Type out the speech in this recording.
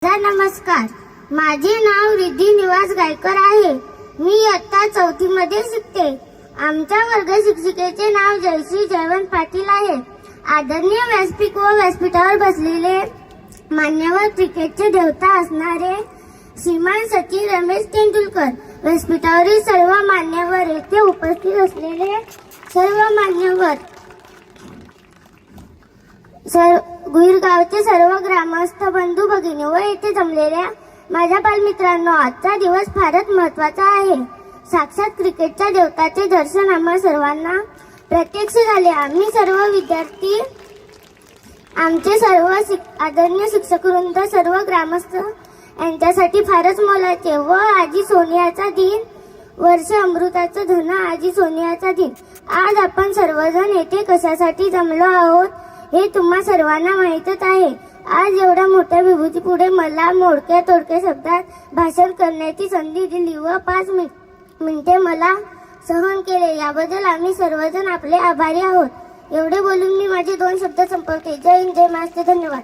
नमस्कार, माझे नाव रिद्धी निवास गायकर आहे. मी इयत्ता 4थी मध्ये शिकते. आमच्या वर्ग शिक्षिकेचे नाव जयश्री जयवंत पाटील आहे. आदरणीय व्यासपीठ व व्यासपीठावर बसलेले मान्यवर क्रिकेटचे देवता असणारे श्रीमान सचिन रमेश तेंडुलकर, व्यासपीठावरील सर्व मान्यवर, येथे उपस्थित असलेले सर्व मान्यवर, गुईरगावचे सर्व ग्रामस्थ बंधू भगिनी व येथे जमलेल्या माझ्या बालमित्रांनो, आजचा दिवस फारच महत्त्वाचा आहे. साक्षात क्रिकेटच्या देवताचे दर्शन आम्हा सर्वांना प्रत्यक्ष झाले. आम्ही सर्व विद्यार्थी, आमचे सर्व आदरणीय शिक्षकवृंद, सर्व ग्रामस्थ यांच्यासाठी फारच मोलाचे व आजी सोनियाचा दिन, वर्ष अमृताचं धन आजी सोनियाचा दिन. आज आपण सर्वजण येथे कशासाठी जमलो आहोत हे तुम्हा सर्वांना माहीतच आहे. आज एवढ्या मोठ्या विभूती पुढे मला मोडक्या तोडक्या शब्दात भाषण करण्याची संधी दिली व 5 मिनिटे मला सहन केले, याबद्दल आम्ही सर्वजण आपले आभारी आहोत. एवढे बोलून मी माझे 2 शब्द संपवते. जय हिंद, जय महाराष्ट्र. धन्यवाद.